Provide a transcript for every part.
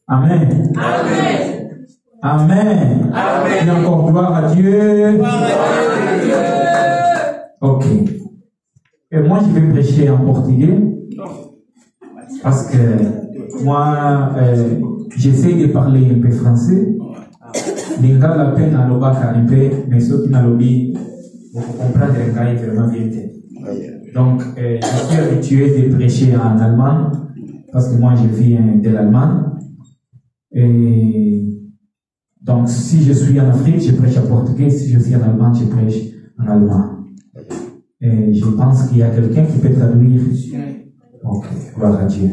Amen. Amen. Amen. Amen. Et encore gloire à Dieu. Ok. Et moi, je vais prêcher en portugais. Parce que moi, j'essaie de parler un peu français. L'inga la peine à l'obaka un peu, mais ceux qui n'ont lobby, vous comprenez le cas vraiment bien. Donc, je suis habitué de prêcher en allemand, parce que moi, je viens de l'Allemagne. Et donc, si je suis en Afrique, je prêche en portugais. Si je suis en Allemagne, je prêche en allemand. Et je pense qu'il y a quelqu'un qui peut traduire. Ok, gloire à Dieu.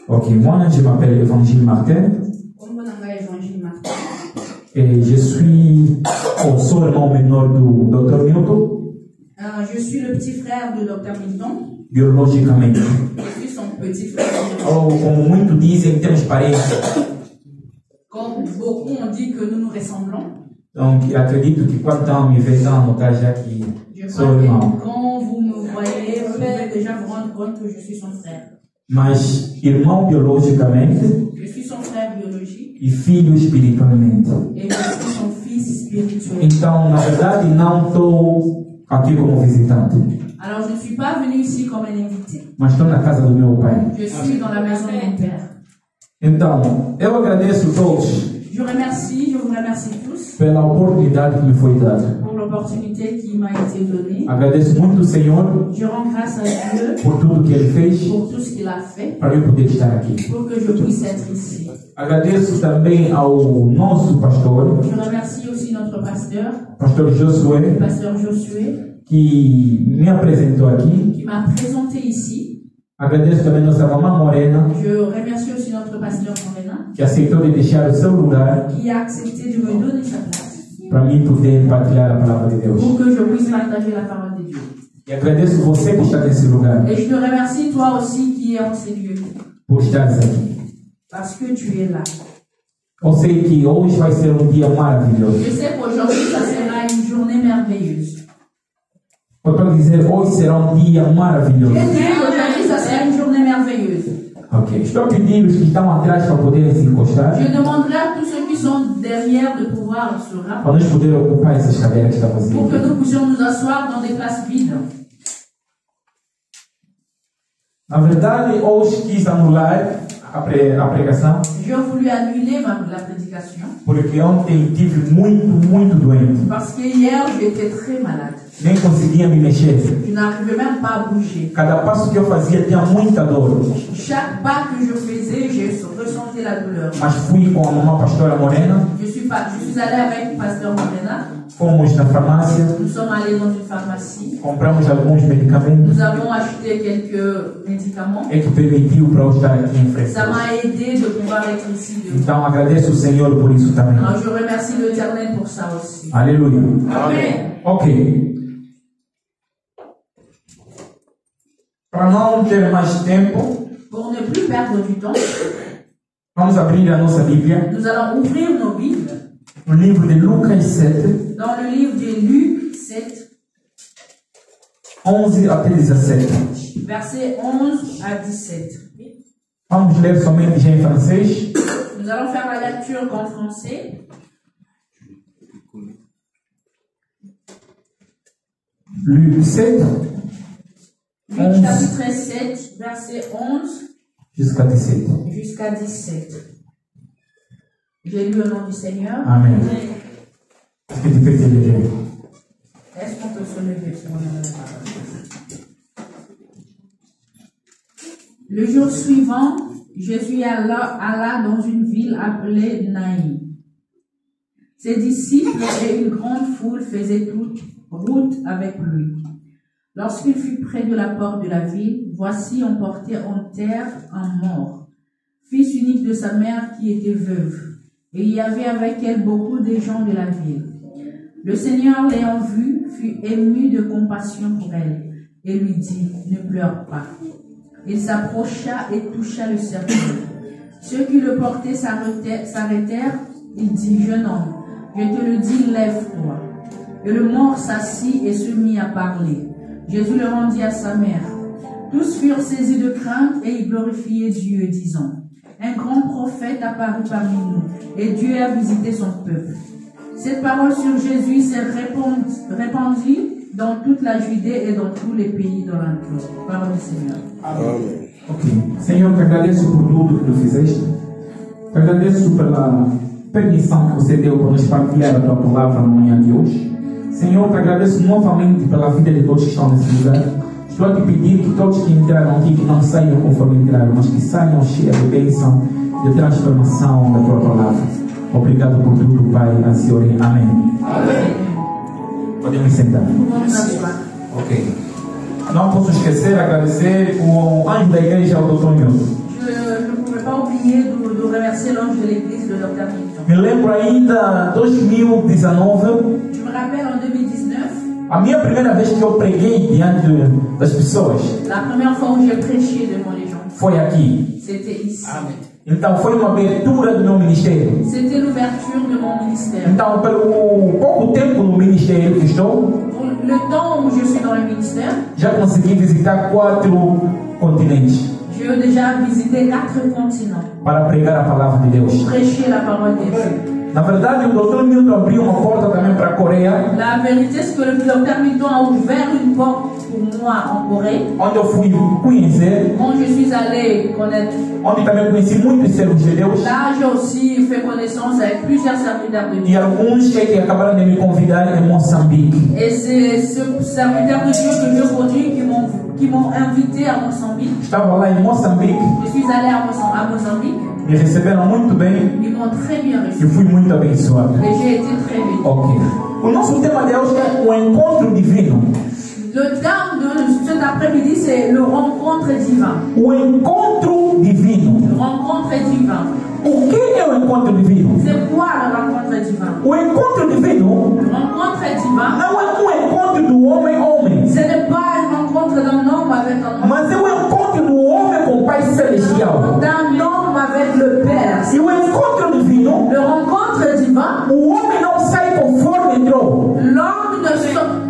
Ok, moi, je m'appelle Évangile Martin. Et je suis au seulement menor du Dr. Milton. Je suis le petit frère de Dr. Milton. Biologiquement. Je suis son petit frère. Oh, como muitos dizem, temos parentes. Comme beaucoup ont dit que nous nous ressemblons. Donc, acredito que quando me vê no caso aqui, Je sou crois irmão. que quand vous me voyez, vous pouvez déjà vous rendre compte que je suis son frère. Mas irmão biologicamente Je suis son frère biologique e filho espiritualmente. et je suis son fils spirituel. Então, na verdade, não estou aqui como visitante, Alors, je ne suis pas venu ici comme un invité. mas estou na casa do meu pai. Je suis dans la maison de mon père. Então, eu agradeço a todos Je vous remercie tous pela oportunidade que me foi dada. pour l'opportunité qui m'a été donnée. Agradeço muito ao Senhor Je rends grâce à Dieu por tudo que Ele fez pour tout ce qu'il a fait, para eu poder estar aqui. pour que je puisse être ici. Agradeço também ao nosso pastor, Je remercie aussi notre pasteur, pastor Josué, pasteur Josué, que me apresentou aqui. qui m'a présenté ici. Agradeço também a nossa mamãe Morena, Je remercie aussi notre pasteur Morena, que aceitou de deixar o seu lugar qui a accepté de me donner sa place para mim poder partilhar a palavra de Deus. pour que je puisse partager la parole de Dieu. E agradeço você que está nesse lugar, Et je te remercie toi aussi qui es en ces lieux, por estar aqui. parce que tu es là. Eu sei que hoje vai ser dia maravilhoso. Je sais qu'aujourd'hui, ça sera une journée merveilleuse. Eu estou dizer, hoje será dia maravilhoso. Je dis qu'aujourd'hui, ça sera une journée merveilleuse. Ok. Estou a pedir os que estão atrás para poderem se encostar, Je demanderai à tous ceux qui sont derrière de pouvoir se para rapprocher nós podermos ocupar essas cadeiras que estão pour que vazias. nous puissions nous asseoir dans des places vides. Na verdade, hoje quis anular a pregação, J'ai voulu annuler la prédication porque ontem tive muito doente. parce que hier, j'étais très malade. Nem conseguia me mexer. Je n'arrivais même pas à bouger. Cada passo que eu fazia tinha muita dor. Chaque pas que je faisais, je ressentais la douleur. Mas fui com a mamãe pastora Morena, Je suis allée avec Pasteur Morena. fomos na farmácia, Nous sommes allés dans une pharmacie. compramos alguns medicamentos Nous avons acheté quelques médicaments. e que permitiu para eu estar aqui em frente. Ça m'a aidé de pouvoir être ici devant. Então agradeço o Senhor por isso também. Alors je remercie l'Éternel pour ça aussi. Aleluia. Amen. Ok. Para não ter mais tempo, Pour ne plus perdre du temps, vamos abrir a nossa Bíblia nous allons ouvrir nos Bibles no livro de Lucas 7, dans le livre de Luc 7, 11 até 17. versets 11 à 17. Vamos ler somente já em francês. Nous allons faire la lecture en français. Luc 7, Luc chapitre 7, verset 11 jusqu'à 17. jusqu'à 17. J'ai lu au nom du Seigneur. Amen. Est-ce que tu peux te lever? Est-ce qu'on peut se lever pour la parole? Le jour suivant, Jésus alla dans une ville appelée Naïm. Ses disciples et une grande foule faisaient toute route avec lui. Lorsqu'il fut près de la porte de la ville, voici on portait en terre un mort, fils unique de sa mère qui était veuve, et il y avait avec elle beaucoup de gens de la ville. Le Seigneur l'ayant vue fut ému de compassion pour elle, et lui dit, ne pleure pas. Il s'approcha et toucha le cercueil. Ceux qui le portaient s'arrêtèrent. Il dit, jeune homme, je te le dis, lève-toi. Et le mort s'assit et se mit à parler. Jésus le rendit à sa mère. Tous furent saisis de crainte et ils glorifiaient Dieu, disant, un grand prophète apparu parmi nous, et Dieu a visité son peuple. Cette parole sur Jésus s'est répandue dans toute la Judée et dans tous les pays de l'entour. Parole du Seigneur. Amen. Ok. Senhor, te agradeço por tudo que tu fizeste. Te agradeço pela permissão que você deu para nos partilhar a tua palavra na manhã de hoje. Senhor, te agradeço novamente pela vida de todos que estão nesse lugar. Estou a te pedir que todos que entraram aqui, que não saiam conforme entraram, mas que saiam cheios de bênção, de transformação da tua palavra. Obrigado por tudo, Pai. Assim orem. Amém. Podemos sentar. Ok. Não posso esquecer de agradecer o anjo da igreja, o Dr. Milton. Je ne pouvais pas oublier de remercier l'ange de l'église, le Dr. Milton. Me lembro ainda 2019. Je me rappelle en 2019, A minha primeira vez que eu preguei diante das pessoas la première fois où j'ai prêché devant les gens, foi aqui. c'était ici. Então foi uma abertura do meu ministério. C'était l'ouverture de mon ministère. Então, pelo pouco tempo no ministério que estou, Pour le temps où je suis dans le ministère, já consegui visitar 4 continentes j'ai déjà visité 4 continents, para pregar a palavra de Deus. prêcher la parole de Dieu. Na verdade, o Dr. Milton abriu uma porta também para a Coreia, La vérité, c'est que le Dr. Milton a ouvert une porte pour moi en Corée, onde eu fui conhecer, quand je suis allée connaître. onde também conheci muitos servos de Deus Là, j'ai aussi fait connaissance avec plusieurs serviteurs de e Dieu. alguns que acabaram de me convidar em Moçambique. Et c'est ce serviteur de Dieu que je produis qui m'ont invité à Mozambique. Estava lá em Moçambique, Je suis allée à Mozambique. me receberam muito bem Ils m'ont très bien e reçu. fui muito abençoado. Et j'ai été très bénie. Ok. O nosso tema de hoje é o encontro divino. Le terme de cet après-midi, c'est le rencontre divin. O encontro divino. Le rencontre divin. O que é o encontro divino? C'est quoi le rencontre divin? O encontro divino Le rencontre divin, não é um encontro do homem-homem, ce n'est pas une rencontre d'un homme avec un homme, mas é um encontro do homem com o Pai Celestial. d'un homme avec le Père. E o encontro divino, Le rencontre divin, o homem não sai conforme entrou. l'homme ne sort,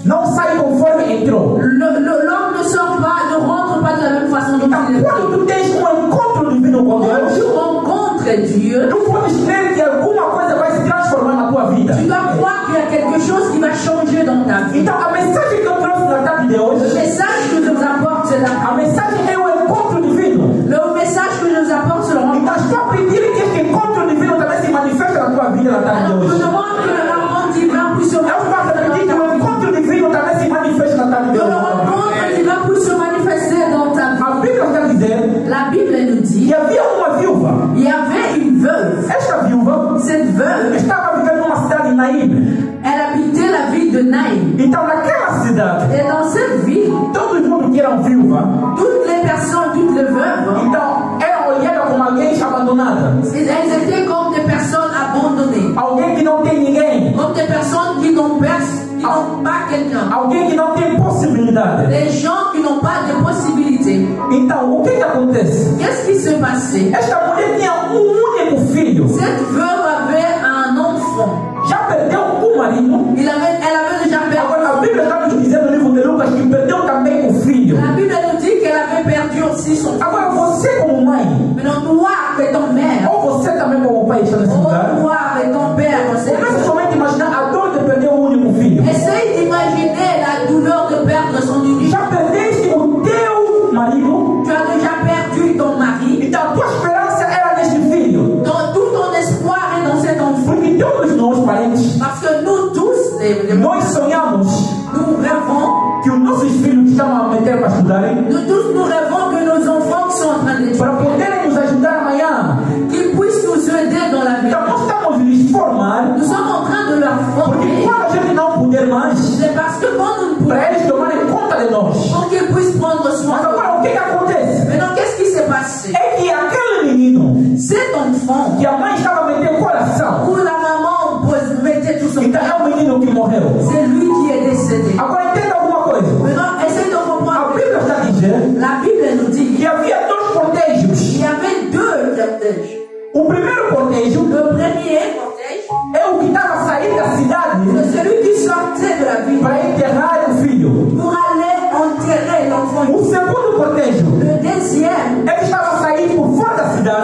Não sai conforme entrou. l'homme ne sort pas, ne rentre pas de la même façon dont Então, il est. quando tu tens um encontro divino com Quand tu Deus, rencontres Dieu, tu podes crer que alguma coisa vai se transformar na tua vida. tu dois croire qu'il y a quelque chose qui va changer dans ta vie. Então, a mensagem que eu trouxe na tarde de Le hoje, message que je vous apporte, c'est a mensagem é o encontro divino. le message que je vous apporte, c'est le rencontre. Então, estou a pedir que este encontro divino também se manifeste na tua vida na tarde de Alors, je hoje. demande que le rencontre divin puisse se Eu faço a pedir que o encontro divino também se manifeste na tarde de que le hoje. rencontre divin puisse se manifester dans ta vie. A Bíblia está dizendo La Bible nous dit que havia uma viúva. il y avait une veuve. Esta viúva Cette veuve, estava vivendo numa cidade de Naíbe. elle habitait la ville de Naïm. Então, naquela cidade, Et dans cette ville, todo mundo que era viúva, toutes les personnes, toutes les veuves, então era olhada como alguém abandonada. elles étaient comme des personnes abandonnées. Alguém que não tem ninguém. Comme des personnes qui n'ont pas quelqu'un. Alguém que não tem possibilidade. Des gens qui n'ont pas de possibilités. Então, o que acontece? Qu'est-ce qui se passait? Esta mulher tinha único filho. Cette veuve avait un enfant. Já perdeu o marido. Elle avait déjà perdu. Agora, a Bíblia está nos dizendo no livro de Lucas que perdeu também o filho. La Bible nous dit qu'elle avait perdu aussi son fils. Agora, você como mãe, Maintenant, toi, avec ton mère, ou você também como pai está nesse ou lugar, toi, avec ton père, começa somente a imaginar a dor de perder o único filho. essaye d'imaginer la douleur de perdre son unique. Já perdeste o teu marido. Tu as déjà perdu ton mari. Então, a tua esperança era neste filho. Donc, tout ton espoir est dans cet enfant. Porque todos nós, parentes, Parce que nous tous, nós sonhamos nous rêvons, que os nossos filhos que estão a meter para estudarem, nous tous, nous rêvons que nos enfants qui sont en train d'étudier, para poderem nos ajudar amanhã. qu'ils puissent nous aider dans la vie. Então, nós estamos lhes formar, Nous sommes en train de leur porque former. quando a gente não puder mais, C'est parce que quand nous ne pouvons para eles tomarem conta de nós. pour qu'ils puissent prendre soin Mas de nous. agora, o que acontece? Maintenant, qu'est-ce qui s'est passé? É que aquele menino Cet enfant que a mãe estava metendo o coração, où la maman mettait tout son então é o menino que morreu. c'est lui qui est décédé. Agora, entenda alguma coisa. Maintenant, essaye de A comprendre. Bíblia está dizendo La Bible nous dit que havia 2 cortejos. qu'il y avait 2 cortèges. O primeiro cortejo Le premier cortège, é o que estava a sair da cidade c'est celui qui sortait de la ville para enterrar o filho. pour aller enterrer l'enfant. O segundo cortejo Le deuxième, é que estava a sair por fora da cidade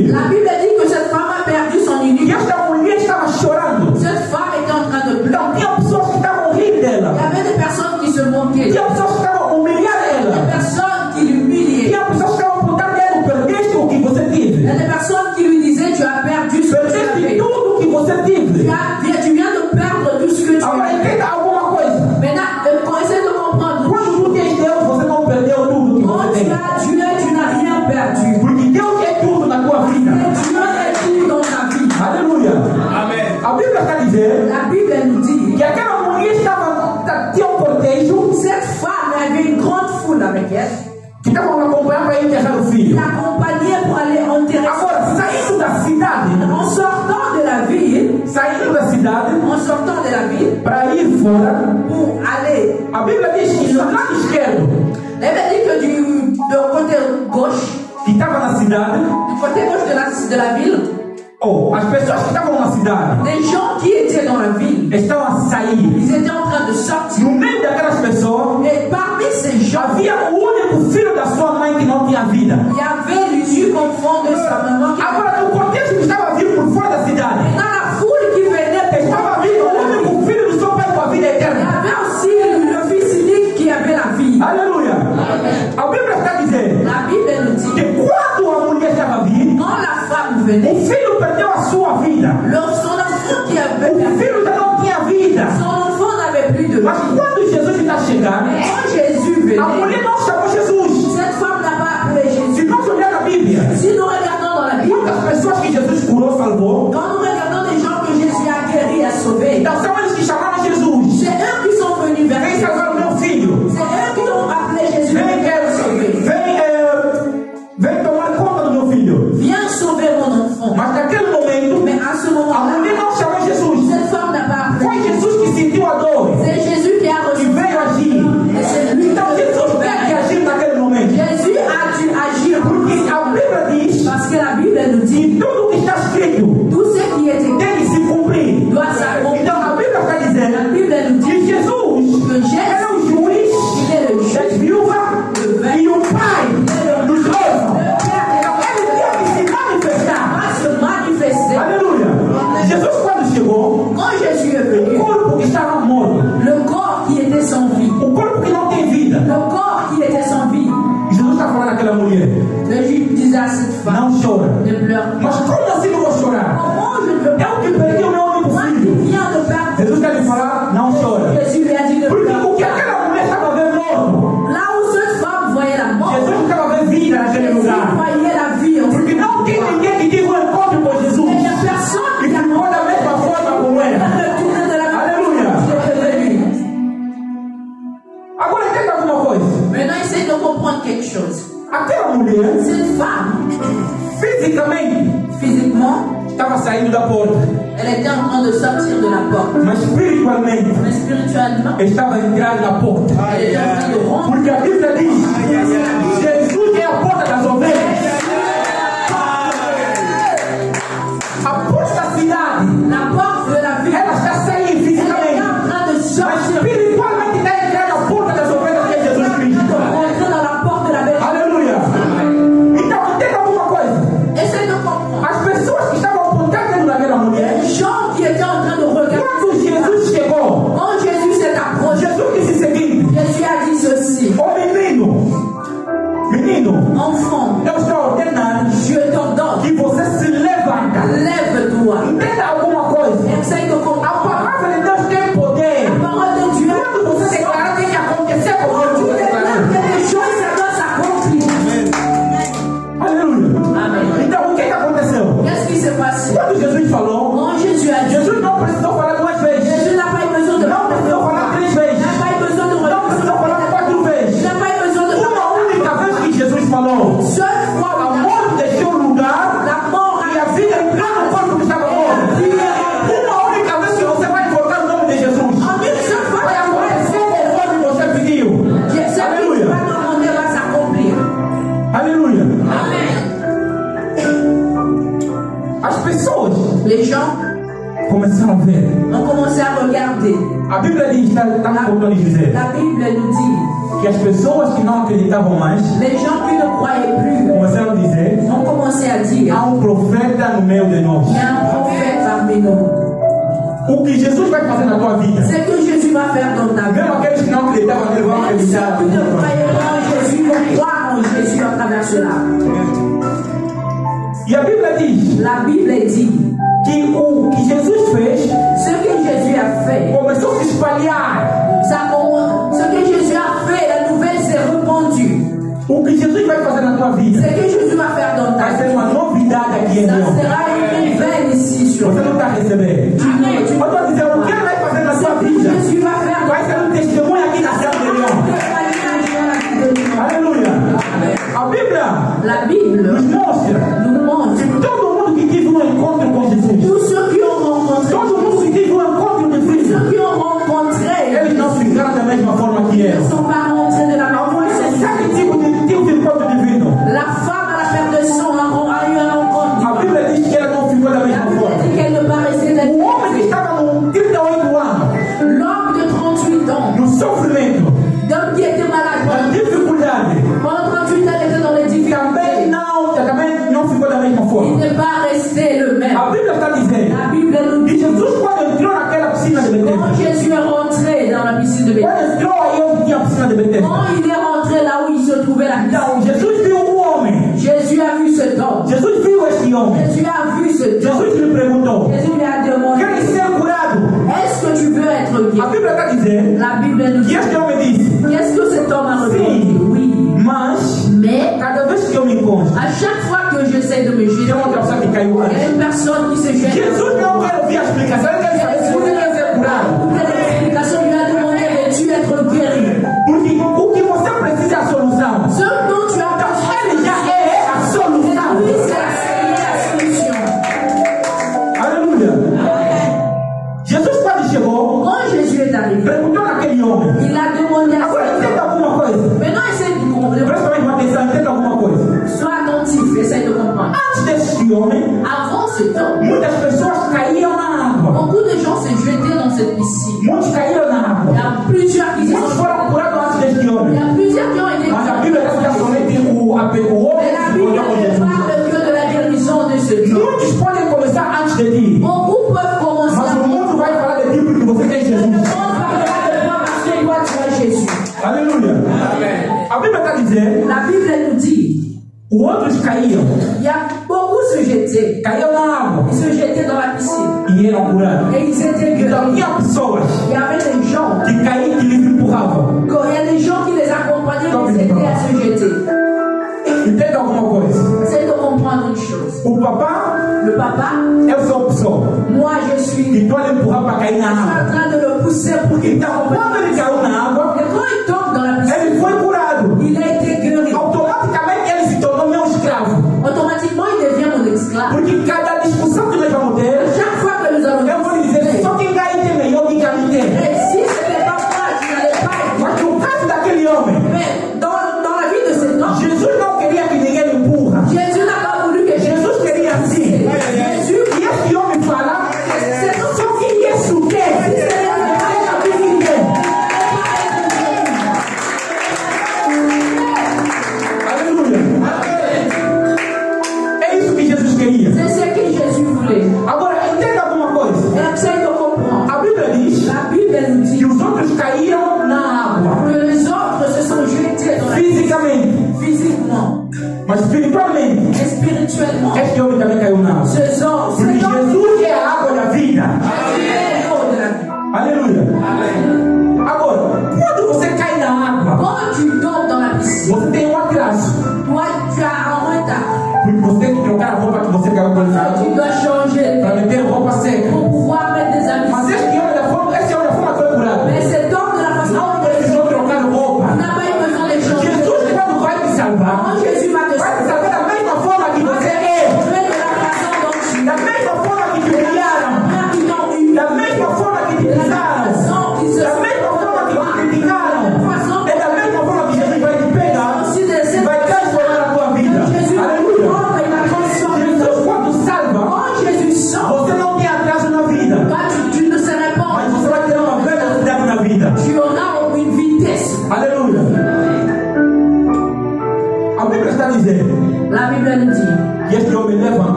filho. La Bible dit que cette femme a perdu son E unique. esta mulher estava chorando. Cette femme était en train de pleurer. Então tinha pessoas que estavam rindo Il dela. y avait des personnes qui se moquaient. Tinha pessoas que estavam humilhando Des ela. personnes qui l'humiliaient. Tinha pessoas que estavam apontando ela, perdeste o que você Il y tive. a des personnes qui lui disaient, tu as perdu ce que tu Perdeste avais. tudo o que você tive. Tu viens de perdre tout ce que tu Agora as. entenda alguma coisa. Maintenant, essaie de comprendre. Quando tu tens Deus, você não perdeu tudo que Quand você tu tem. as Dieu, tu n'as rien perdu. Porque Deus é tudo na tua vida. Et Dieu est tout dans ta vie. Aleluia. Amém. A Bíblia está dizendo La Bible elle nous dit, que aquela mulher tinha um cortejo cette femme avait une grande foule avec elle. que estavam acompanhando para enterrar o filho. L'accompagnait pour aller enterrer. Agora, saindo da cidade, En sortant de la ville, en sortant de la ville, para ir fora, pour aller. a Bíblia diz que no lado esquerdo, Elle dit que du côté gauche, que estava na cidade, du côté gauche de la ville, ou as pessoas que estavam na cidade des gens qui étaient dans la ville, estavam a sair. ils étaient en train de sortir. No meio daquelas pessoas, Et parmi ces gens, havia o único filho da sua mãe que não tinha vida. il y avait l'unique enfant de sa maman qui Agora, no contexto que estava vindo por fora da cidade, dans la foule qui venait pour estava vindo o único filho do seu pai com a vida il y eterna. avait aussi le fils unique qui avait la vie. Aleluia. A Bíblia está dizendo La Bible nous dit que quando a mulher estava vindo, quand la femme o venait, filho perdeu a sua vida. son enfant qui avait O filho já não tinha vida. son enfant n'avait plus de Mas vie. quando Jesus está chegando, Quand Jésus a venait, mulher não chamou Jesus. cette femme n'a pas appelé Se Jésus. nós olharmos a Bíblia, Si nous regardons dans la Bible, quantas pessoas que Jesus curou, salvou, quand nous regardons des gens que Jésus a guéris, a sauvés, então são eles que chamaram Jesus. c'est eux qui sont venus vers Vem Jésus. salvar o meu filho. C'est eux qui ont appelé Jésus. Vem, Viens le sauver. vem tomar conta do meu filho. Viens sauver mon enfant. Mas naquele momento, Mais à ce a moment-là, mulher não chamou Jesus. cette femme n'a pas appelé. Foi Jesus que sentiu a dor C'est Jésus qui a e reçu. veio agir. Et c'est lui. Então Jesus tem que agir naquele momento. Jésus a dû agir. Porque a Bíblia diz Parce que la Bible elle nous que dit tudo que está escrito tout ce qui est écrit tem que se cumprir. doit s'accomplir. Então a Bíblia está La dizendo Bible elle nous dit que Jesus que Jésus era o juiz il est le juge. das viúvas e o pai dos órfãos. Então ele tinha que se manifestar. Va se manifester. Aleluia. Jesus quando chegou, Quand Jésus est o venu, corpo que estava morto, le corps qui était sans vie, o corpo que não tem vida. le corps qui était sans vie, Jesus está falando àquela mulher, le juge disait à cette femme, não chora. ne pleure Mas pas. como assim não vou chorar? Comment je ne peux pas Eu que perdi o meu único Moi qui filho. viens de perdre. Jesus quer lhe falar, não chora. Jésus lui a dit de Porque pleurer. o que aquela mulher estava vendo morto, Là où cette femme voyait la mort, Jesus estava vendo vida naquele Jésus lugar. voyait la vie en Porque não tem ninguém que tive um encontro com Jesus Il n'y a personne e qui a ficou da mesma forma como era. retourné de la Alléluia. qui était venu. Agora entenda alguma coisa. Maintenant, essaye de comprendre quelque chose. Aquela mulher, Cette femme, fisicamente, physiquement, estava saindo da porta, elle était en train de sortir de la porte. mas espiritualmente Mais spirituellement, estava entrando na porta. elle était en train de rentrer. Porque a Bíblia diz: Jesus é a porta das ovelhas. A porta da cidade, La porte de la ville, ela está saindo elle fisicamente, était en train de mas sortir. espiritualmente está entrando a porta das ovelhas que é Jesus Cristo. Rentrer dans la porte de la belle. Aleluia. Então entenda alguma coisa. Essaye de comprendre. As pessoas que estavam apontando naquela mulher, Les gens qui étaient en train de regarder. quando Jesus chegou, Quand Jésus s'est approché, Jesus disse o seguinte: Jésus a dit ceci. Ô menino, Enfant, eu estou ordenando je t'ordonne, que você se levanta. lève-toi. Entenda alguma coisa. Essaye de A comprendre. palavra de Deus tem poder. La parole de Dieu. Quando você declarar, tem que acontecer como Quand tu você déclares declarou. quelque chose, ça doit s'accomplir. Aleluia. Amen. Então o que aconteceu? Qu'est-ce qui s'est passé? Quando Jesus falou, Quand Jésus a dit, Jesus não precisou falar duas vezes. Jésus n'a pas eu besoin de Não precisou falar três Il vezes. n'a pas eu besoin de Não precisou falar quatro Il vezes. n'a pas eu besoin de Uma única vez que Jesus falou, seule fois a morte deixou o lugar la mort e a vida entrou no corpo que estava morto. Uma única vez que você vai invocar o nome de Jesus, En une seule fois, vai la mort acontecer conforme você pediu. Ce qui Aleluia. va demander va s'accomplir. Aleluia. Amen. As pessoas Les gens começaram a ver. ont commencé à regarder. A Bíblia diz, está no portão de dizer, La Bible nous dit que as pessoas que não acreditavam mais les gens qui ne croyaient plus começaram a dizer: ont commencé à dire, há profeta no meio de nós. il y a un prophète parmi nous. O que Jesus vai fazer na tua vida? C'est que Jésus va faire dans ta vie. Mesmo aqueles que não acreditavam, eles vão Même ceux acreditar. qui ne croyaient pas en Jésus vont croire en Jésus à travers cela. E a Bíblia diz La Bible dit, que o que Jesus fez ce que Jésus a fait, começou a se espalhar. ce que Jésus a fait, la nouvelle s'est répandue. O que Jesus vai fazer na tua vida Ce que Jésus va faire dans ta vai vie, ser uma novidade aqui em ça Deus. sera une nouvelle ici sur Você toi. não está recebendo. Amen. Eu estou dizendo, o que ele vai fazer na Ce sua que vida Jésus va faire vai ser um testemunho aqui na Serra de Leão. Aleluia. A Bíblia La Bible nos mostra nous montre que todo mundo que tive um encontro com Jesus, tous ceux qui ont rencontré, todo mundo que tive um encontro de Cristo, ceux qui ont rencontré, eles não ficaram da mesma forma que ne eu. sont pas rentrés de la même façon. Sabe que tipo de encontro divino? La femme à la perte de sang a eu un rencontre. A Bíblia diz que ela não ficou da La mesma Bible forma. dit qu'elle ne paraissait O homem que d'être. estava no 38 anos, L'homme de 38 ans, no sofrimento, l'homme qui était malade, na dificuldade, pendant 38 ans, il était dans les difficultés. também não ficou da mesma Il forma. n'est pas resté le même. A Bíblia está dizendo La Bible nous que dit, Jesus, quando entrou naquela piscina de quand Betesda, Jésus est rentré dans la piscine de Bethesda, quando entrou aí onde tinha a piscina de Betesda, quand il est rentré là où il se trouvait la piscine, então Jesus viu o homem, Jésus a vu cet homme. Jesus viu este homem, Jésus a vu cet homme. Jesus lhe perguntou: Jésus lui a demandé, queres ser curado? est-ce que tu veux être A guéri? Bíblia está dizendo La Bible nous que dit, este homem disse: qu'est-ce que cet homme a répondu? sim, Oui. mas Mais cada vez que eu me encontro, à chaque fois que j'essaie de me tem jeter, uma outra pessoa que caiu il y antes. a une personne qui se jette. Jesus não quer ouvir a explicação, ele quer saber se você quer ser curado. Quelle explication lui a demandé, veux-tu être guéri? Porque o que você precisa é a solução. Ce dont tu as besoin, Ele já é a solução. oui, c'est la solution. Aleluia. Jesus, quando chegou, Quand Jésus est arrivé, perguntou naquele homem. il a demandé à Agora, cet entenda homme. alguma coisa. Maintenant, essaye de comprendre. Presta mesmo atenção, entenda alguma coisa. Sois attentif, essaye de comprendre. Antes desse homem, Avant cet homme, muitas pessoas caíram na água. beaucoup de gens se jetaient dans cette piscine. Muitos caíram na Il y água. a plusieurs qui se Muitos sont foram curados antes deste Il y homem. a plusieurs qui ont été Mas a Bíblia está somente o homem Mais la que Bible se encontrou com ne Jesus. parle que de la guérison de ce homme. Muitos podem começar antes de ti. Beaucoup peuvent commencer Mas à o mundo vai falar de ti porque você tem Le Jesus. monde parlera de toi parce que toi tu as Jésus. Aleluia. A Bíblia está dizendo, La Bible nous dit, outros caíram. il y a beaucoup se jetaient. Caíram na água Ils se jetaient dans la piscine. e eram curados. Et ils étaient Então, guéris. tinha pessoas Il y avait des gens, que caíram e lhes empurravam. il y a des gens qui les accompagnaient, qui les aidaient à se jeter. Entenda alguma coisa. Essayez de comprendre une chose. O papá, Le papa, eu sou a pessoa moi je suis que estou a empurrar para cair na en água. train de le pousser pour qu'il Então, quando ele caiu na água, Et quand il tombe dans la piscine, ele foi curado. il a été guéri. Automaticamente ele se tornou meu escravo. Automatiquement, il devient mon esclave. Porque cada discussão que nós vamos ter, Chaque fois que nous allons eu vou lhe dizer, só quem cai tem melhor que quem tem. et si ce n'était pas moi, tu n'allais pas être. Mas no caso daquele homem, Mais dans la vie de cet homme, Jesus não queria que ninguém lhe empurra. Jésus n'a pas voulu que Jesus queria assim. Jésus, E este homem fala, c'est non só que isso quer. Aleluia. É isso que Jesus queria. c'est ce que Jésus voulait. Agora, entenda alguma coisa. Et essaye de comprendre. A Bíblia diz La Bible nous dit que os outros caíram na água, que les autres se sont jetés dans la fisicamente, physiquement, mas espiritualmente, et spirituellement. este homem também caiu na água. Ce hommes, Porque cet homme, Jesus é a água da vida. est l'eau de la vie. Aleluia. Agora, quando você cai na água, Quand tu tombes dans la piscine, você tem um atraso. toi, tu as un retard. Porque você tem que trocar a roupa que você caiu com Tu ele dois changer para meter roupa seca. pour pouvoir mettre des habits. Mas esse homem da forma foi curado. Mais cet homme de la façon Não precisou trocar roupa. n'a pas eu besoin de changer. Jesus, quando vai te salvar, Quand Jésus va te vai te sauver, salvar da mesma forma que você é. de la façon dont tu Da mesma forma que te humilharam. as, qui t'ont eu, Da mesma forma que te de la pisaram. façon qui se Da mesma forma que te criticaram. É da mesma forma que Jesus vai te pegar aussi de e cette vai transformar a tua vida. Jésus va Aleluia. prendre et va transformer. Jesus, quando salva,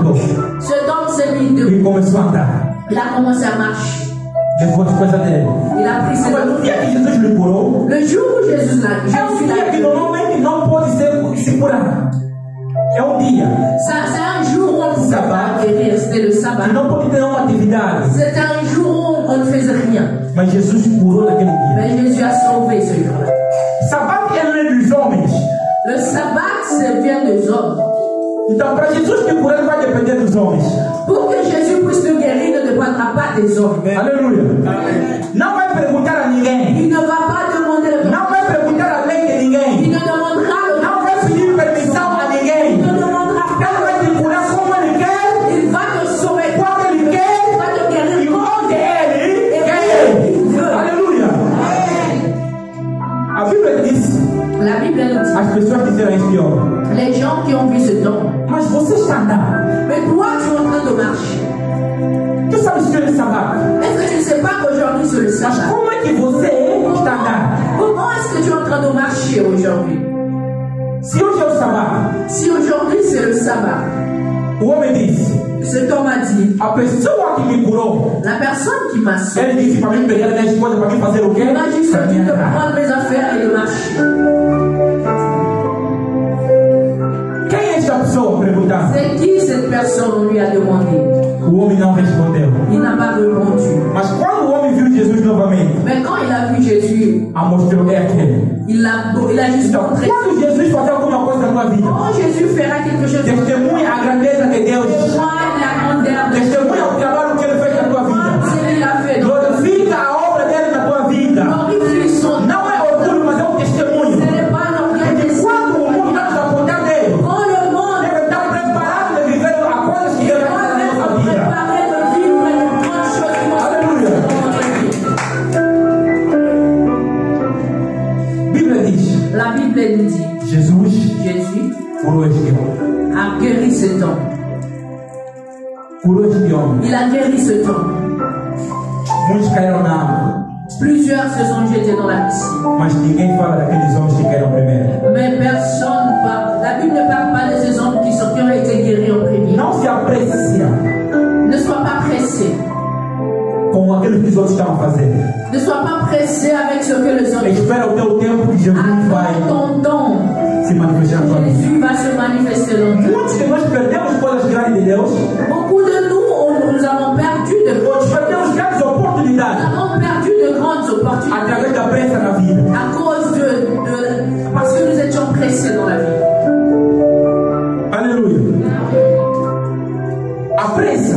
levantou Cet homme s'est mis e debout. começou a andar. Il a commencé à marcher. Levou as coisas dele. Il a pris ses Agora, no dia que affaires. Jesus lhe curou, Le jour où Jésus é um dia que l'a normalmente não pode se curar. É um dia c'est un jour où on ne pouvait pas guérir. C'était le sabbat. que não pode ter uma atividade. C'était un jour où on ne faisait rien. Mas Jesus curou naquele dia. Mais Jésus a sauvé ce jour-là. Sabá que ele é dos homens. Le sabbat, ça vient des hommes. Então, para Jesus te curar, vai depender dos homens. Pour que Jésus puisse te guérir, il ne dépendra pas des hommes. Aleluia. Não vai perguntar a ninguém. Il ne va pas demander le Não vai perguntar a lei de Il ninguém. ne demandera le Não vai pedir permissão a Il ninguém. ne demandera Ele pas. vai te curar como ele quer, Il va te sauver. quando ele Il quer va te e guérir. onde ele quer. Aleluia. A Bíblia diz, La Bible nous dit, as pessoas disseram a este homem, les gens qui ont vu ce don, mas você está andando. mais toi tu es en train de marcher. Tu sabes que ele é sábado. Est-ce que tu ne sais pas qu'aujourd'hui c'est le Mas sabbat? como é que você está andando? Comment est-ce que tu es en train de marcher aujourd'hui? Se hoje é o sábado, Si aujourd'hui c'est le sabbat, o homem disse, cet homme a dit, a pessoa que me curou, la personne qui m'a sauvé, ele disse para mim pegar minhas coisas, para mim fazer o quê? il m'a dit Para c'est mim de andar. prendre mes affaires et de marcher. Quem é esta pessoa? Perguntando. C'est qui cette personne? On lui a demandé. O homem não respondeu. Il n'a pas répondu. Mas quando o homem viu Jesus novamente, Mais quand il a vu Jésus, mostrou é aquele. il a juste Então, montré. quando Jesus fazer alguma coisa na tua vida, Quand Jésus fera quelque chose, testemunha a grandeza de Deus, témoigne la grandeur de Dieu. testemunha o trabalho que ele fez na tua vida, Ce qu'il a fait. glorifica a obra dele na tua vida. Glorifie son nom. Não é orgulho, mas é um testemunho. Ce n'est pas un orgueil, Porque mais quando o mundo está nos apontar dele, quand le monde deve estar preparado de viver a coisas que Deus vai fazer na nossa est vida. préparé de vivre une grande chose qui va se Alléluia. passer dans notre vie. Bíblia diz, La Bible nous dit, Jesus Jésus curou este homem. a guéri cet homme. Curou este homem. Il a guéri cet homme. Muitos caíram na água, Plusieurs se sont jetés dans la piscine. mas ninguém fala daqueles homens que caíram primeiro. Mais personne ne parle. La Bible ne parle pas de ces hommes qui ont été guéris en premier. Não se aprecia Ne sois pas pressé. com aquilo que os outros estão fazendo. Ne sois pas pressé avec ce que les autres Espera o teu tempo que Jesus vai Attends ton temps. se manifestar na tua vida. Jésus va se manifester dans toi. Muitos de nós perdemos coisas grandes de Deus, Beaucoup de nous avons perdu de nós perdemos grandes nous oportunidades avons perdu de grandes opportunités através da pressa na vida. à cause parce que nous étions pressés dans la vie. Aleluia. A pressa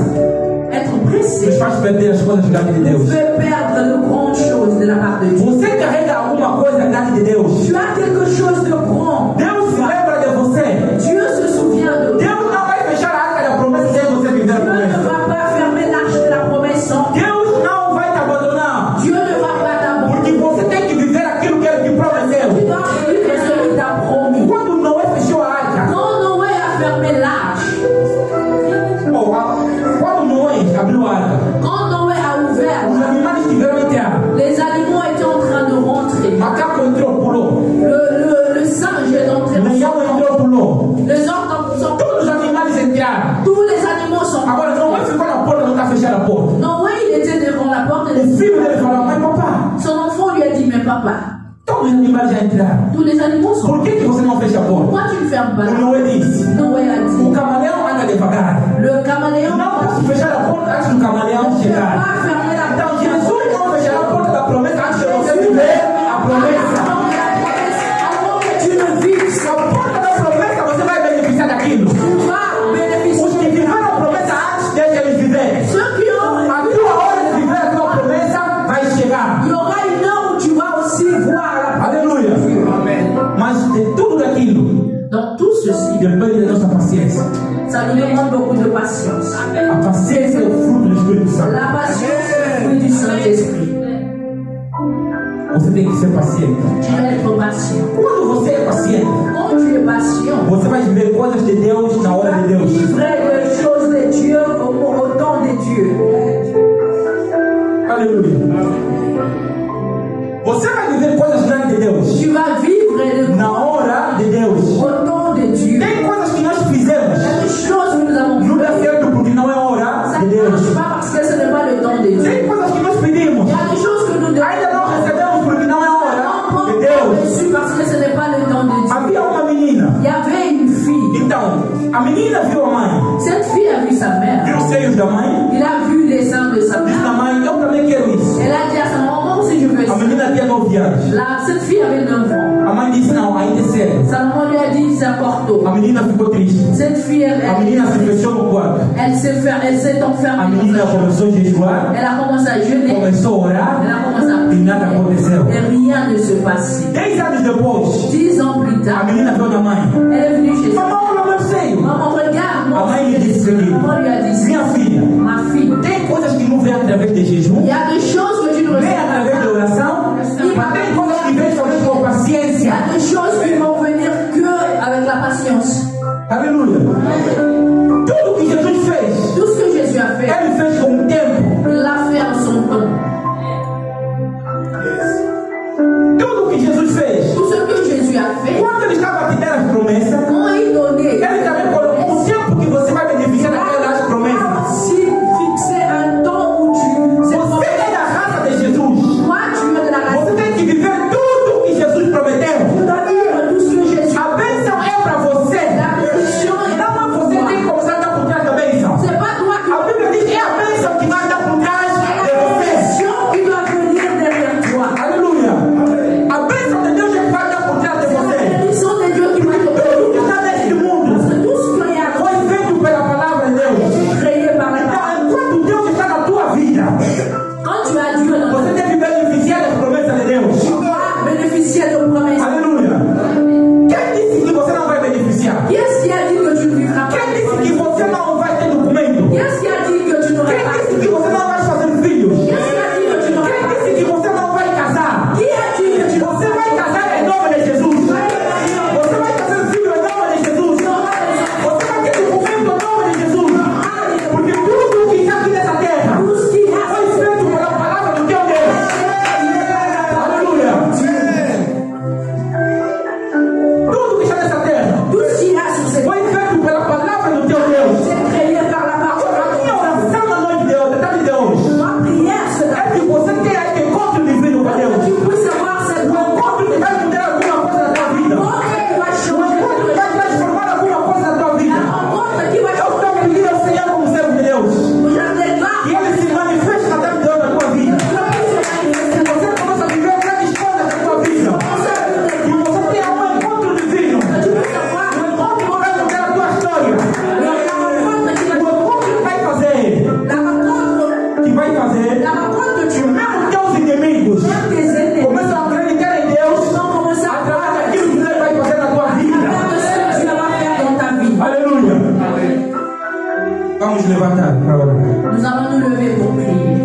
Être nos pressé faz perder as coisas grandes de Deus. peut perdre de grandes choses de la part de Dieu. Você carrega alguma coisa grande de Deus. Tu as quelque chose de grand. Deus se lembra de você. Dieu se souvient de toi. Deus não vai fechar a arca da promessa sem você viver a Dieu ne promessa. va pas fermer l'arche de la promesse sans Deus não vai te abandonar. Dieu ne va pas t'abandonner. Porque você tem que viver aquilo que Ele te Tu prometeu. dois vivre ce qu'il t'a promis. Quando Noé fechou a arca, Quand Noé a fermé l'arche, quando Noé abriu a arca, quand Noé a os ouvert, animais estiveram enterrados. les animaux étaient en train de rentrer. Macaco entrou, pulou. Le singe est entré. Leão entrou, pulou. Les autres sont. Todos os animais entraram. Tous les animaux sont. Agora Noé ficou na porta, não está fechada a porta. Noé, il était devant la porte et O filho dele falou, mãe, papá, son enfant lui a dit, mais papa, todos os animais já entraram. tous les animaux sont. Por que você não fecha a porta? Pourquoi tu ne fermes pas? O Noé disse, Noé a o dit, camaleão anda devagar. le caméléon Não posso fechar a porta antes do camaleão ne peut chegar. pas fermer la Então porte. Jesus não fechará a porta da promessa antes de você viver a promessa. Avant que tu ne vives, A porta da promessa você vai beneficiar daquilo. tu vas Os bénéficier. que viveram a promessa antes, deixa eles viverem. Ceux qui ont. A tua hora de viver a tua promessa vai chegar. Il y aura une heure où tu vas aussi voir la Aleluia. Amen. Mas de tudo daquilo Dans tout ceci, depende da nossa paciência. ça nous demande beaucoup de patience. A paciência é o fruto do Espírito Santo. La patience, c'est le fruit du Saint-Esprit. cette fille avait 9 ans. A mãe disse, não, ainda é cedo. Sa maman lui a dit, c'est encore tôt. A menina ficou triste. Cette fille, A menina se fechou no quarto. elle s'est A enfermée. menina começou a jejuar, Elle a commencé à jeûner. começou a orar Elle a commencé à e nada aconteceu. et rien ne se passait. 10 anos depois, 10 ans plus a tard, menina veio na mãe. elle est venue chez Mamãe, elle. olha o meu seio. Maman, regarde, A mon mãe lhe disse o seguinte: maman lui a dit, minha filha, ma fille, tem coisas que não vêm através de jejum, il y a des choses que tu ne vêm reçois através de pas. oração, mas tem coisas que vêm somente com Il y paciência. a des choses qui vont venir que avec la patience. Aleluia. Tudo que Jesus fez, Tout ce que Jésus a fait, ele fez com o tempo. il l'a fait en son temps. Tudo que Jesus fez, Tout ce que Jésus a fait, quando ele estava a te dar as promessas, quand il donnait, ele também colocou o tempo que você vai beneficiar daquelas promessas. si fixé un temps où tu... C'est Você é da raça de Jesus. toi, tu es de la race. Você tem que viver tudo que Jesus prometeu. Tu dois vivre tout ce que Jésus a A bênção é para você. fait. La bénédiction est Não, mas você tem que começar a dar por trás da bênção. c'est pas toi qui A Bíblia diz que é a bênção que vai dar por trás de você. bénédiction qui doit venir derrière toi. Aleluia. A bênção de Deus é que vai dar por trás de C'est la você. bénédiction de Dieu qui va te Tudo que bénir. está neste mundo Parce que tout ce que y a foi feito pela palavra de Deus. créé par la Então, parole. enquanto Deus está na tua vida, Quand tu as Dieu dans você deve beneficiar das promessas de Deus. tu dois bénéficier de promesses. Aleluia. Quem disse que você não vai beneficiar? Qui est-ce qui a dit que tu ne vivras pas? Quem disse que você não vai ter documento? Qui est-ce qui a dit que tu n'aurais Quem pas? disse que você não vai fazer filhos? Qui est-ce qui a dit que tu n'aurais Quem pas? disse que você não vai casar? Qui a dit que tu Você vai casar em nome de Jesus. Você vai fazer filho em nome de Jesus. Você vai ter documento em nome de Jesus. Porque tudo que está aqui nessa terra tout ce qui a foi feito pela palavra do teu Deus. Aleluia. Tudo que está nessa terra tout ce qui a sur cette foi feito pela palavra do teu Deus. c'est créé par la A parole. minha oração na noite de hoje, tarde de hoje, Ma prière ce matin, é que você tenha esse encontro divino com que Deus. tu puisses avoir cette Um encontro que vai mudar alguma coisa na tua vida. rencontre qui va Um changer encontro que vai transformar alguma coisa na tua vida. la rencontre qui va Eu changer. estou pedindo ao Senhor como servo de Deus. Je déclare Que Ele se manifeste na tarde de hoje na tua vida. que Dieu puisse se manifester. Que você possa viver grandes coisas na tua vida. Que você tenha um encontro divino. Que tu puisses avoir Um encontro que vai mudar a tua história. la rencontre qui Um encontro que vai fazer. Que vai fazer. la rencontre Que tu mesmo teus inimigos as tes ennemis começam a acreditar em Deus vont commencer à através croire daquilo que Deus vai fazer na tua vida. de ce que Dieu va faire dans ta vie. Aleluia. Vamos levantar para orar. Nous allons nous lever pour prier.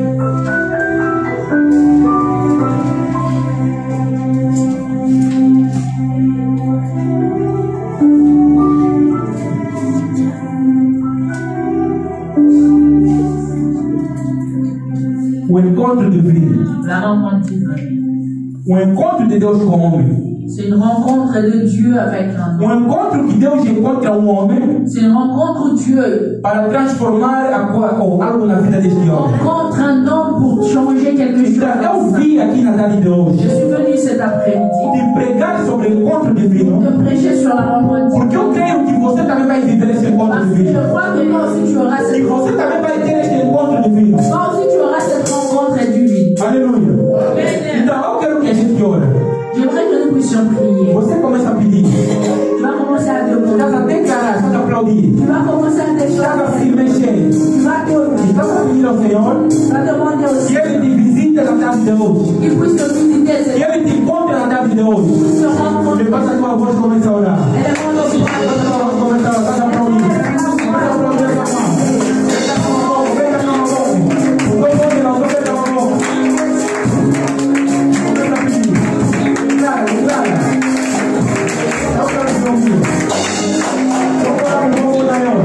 O encontro divino. La rencontre divine. O encontro de Deus com o homem. C'est une rencontre de Dieu avec un homme. Um encontro que Deus encontra um homem C'est une rencontre Dieu para transformar algo na vida deste homem. rencontre un homme pour changer quelque chose. Então, eu vim aqui na tarde de Je hoje suis venu cet après-midi de pregar sobre o encontro divino, de prêcher sur la rencontre divine. porque eu creio que você também vai viver esse encontro Parce que divino. je crois que toi aussi tu auras E cette você também vai ter este encontro divino. toi aussi tu auras cette rencontre divine. Aleluia. Então, eu quero que a gente ore. J'aimerais que nous puissions prier. Você começa a pedir. Tu vas commencer à demander. Estás a declarar, estás a aplaudir. Tu vas commencer à Estás a se déclarer. mexer. Tu vas te Estás a pedir ao Senhor tu vas demander que aussi Ele te visite na tarde de hoje. qu'il puisse te visiter. Que Ele te encontre na tarde de hoje. Se rencontre. Levanta a tua voz e começa a orar. Élément de Levanta a tua voz e começa a orar. Estás a aplaudir. Começa a aplaudir essa mão. Pega a mão, pega a mão. O teu poder, o teu pega a mão. Começa a pedir. Declara, declara. Eu quero te ouvir. Eu quero um pouco da eu.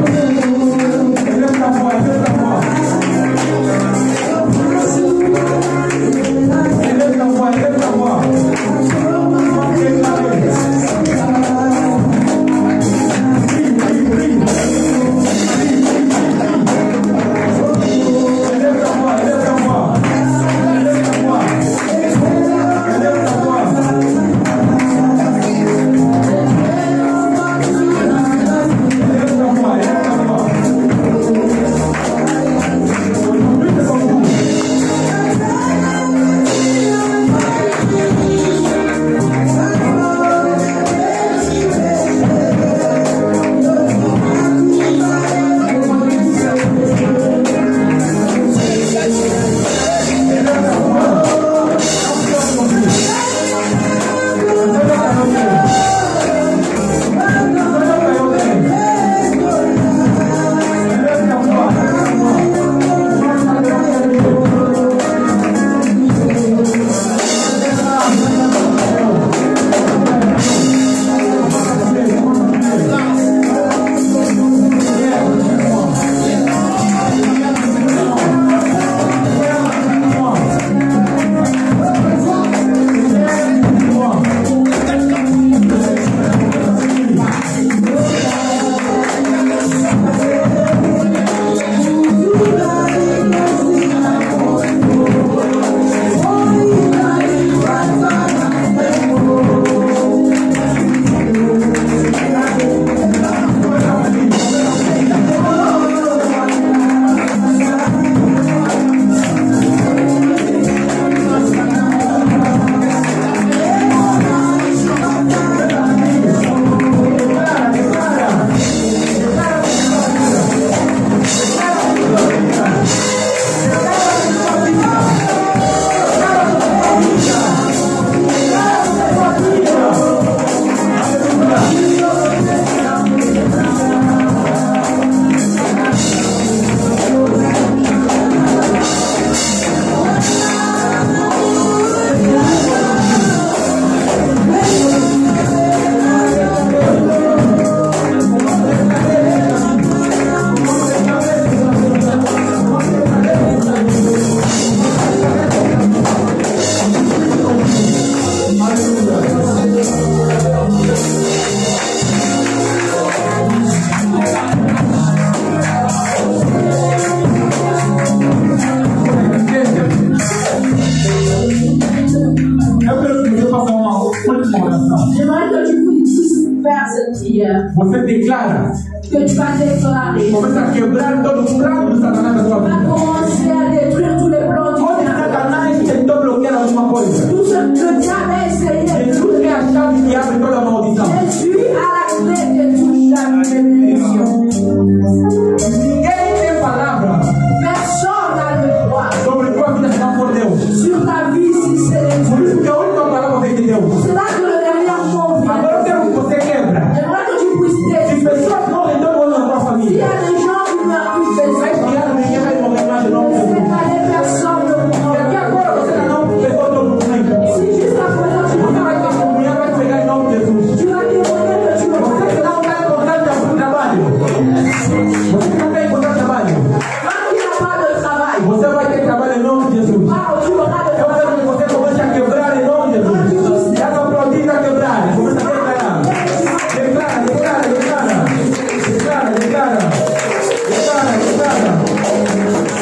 Eleva a voz, eleva a voz. Eleva a Você declara. Que tu vas déclarer. Começa a quebrar todo o plano do Satanás na sua Tu vas vida. commencer à détruire tous les plans du Onde diable. Satanás tentou bloquear alguma coisa, Tout ce que le diable a essayé. Jesus é a chave que abre toda maldição. Jésus a la clé de toute la bénédiction. Ninguém tem palavra Personne n'a le droit sobre tua vida se não for Deus. sur ta vie si c'est les Por Dieu. isso que a última palavra vem de Deus. C'est là que le dernier mot vient. Agora eu quero que você quebra. J'aimerais que tu puisses Se détruire. pessoas morrem todo mundo na tua S'il y família, a des gens qui meurent, qui vai font criar ninguém vai morrer mais de nome de cette Jesus. année, personne ne E mourra. até agora você não pegou todo mundo sangue. Si jusqu'à présent tu Você n'as vai pas testemunhar, vai pegar em nome de Jesus. tu vas témoigner que tu ne Você que não está encontrando trabalho. Você que não está encontrando trabalho. Quand tu n'as pas de travail, Você vai ter trabalho em nome de Jesus. tu auras de Eu quero que você comece a quebrar em nome de Jesus. Já não prontinho a quebrar. Começa a declarar. Declara, declara, declara. Declara, declara. Declara, declara. Declara, declara.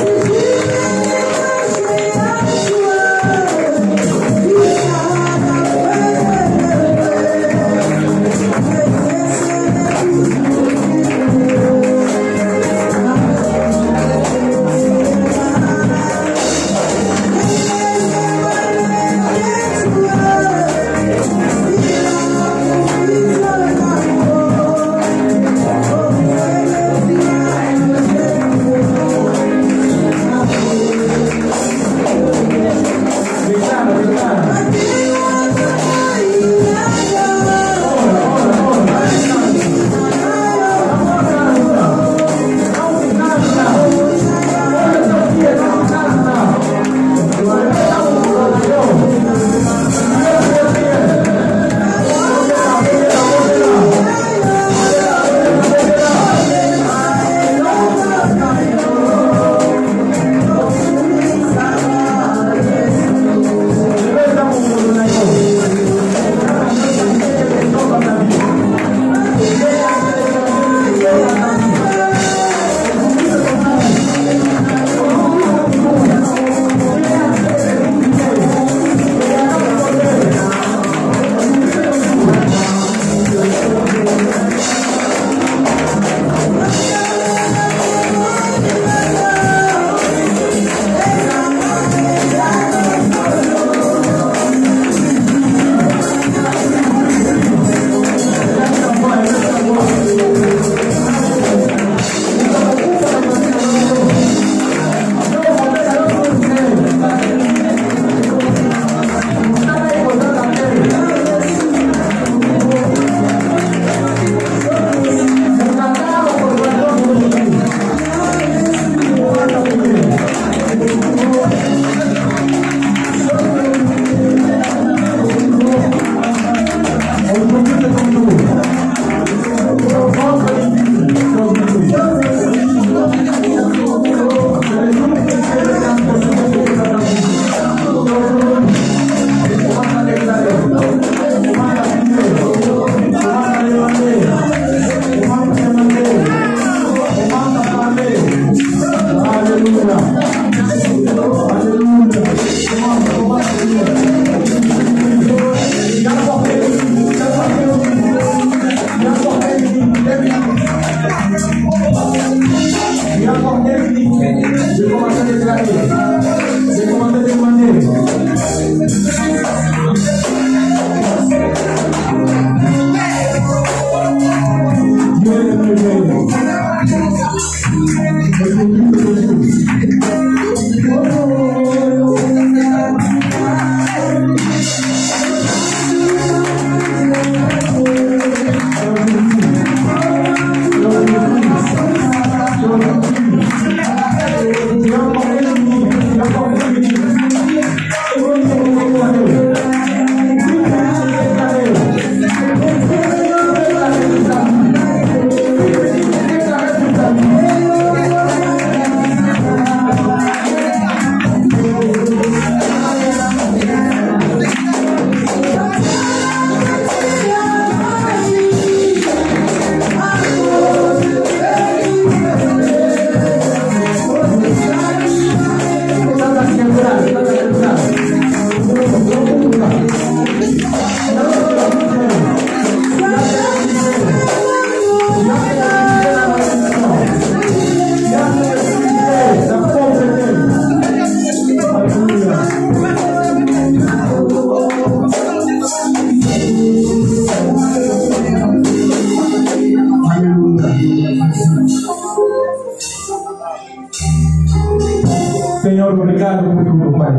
Senhor, obrigado por tudo, Pai.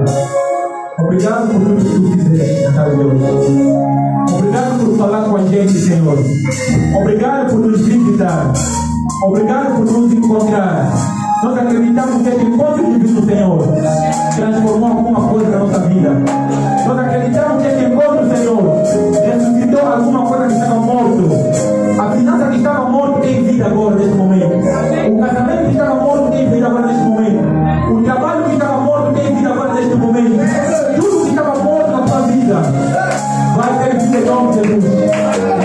Obrigado por tudo que tu fizeste na casa de hoje. Obrigado por falar com a gente, Senhor. Obrigado por nos visitar. Obrigado por nos encontrar. Nós acreditamos que esse encontro divino, Senhor, transformou alguma coisa na nossa vida. Nós acreditamos que esse encontro, Senhor, ressuscitou alguma coisa que estava morto. A finança que estava morta tem vida agora, nesse momento. O casamento que estava morto tem vida agora, nesse momento. O trabalho que estava morto tem vida agora, neste momento. Tudo que estava morto na tua vida vai ter vida em nome de Jesus.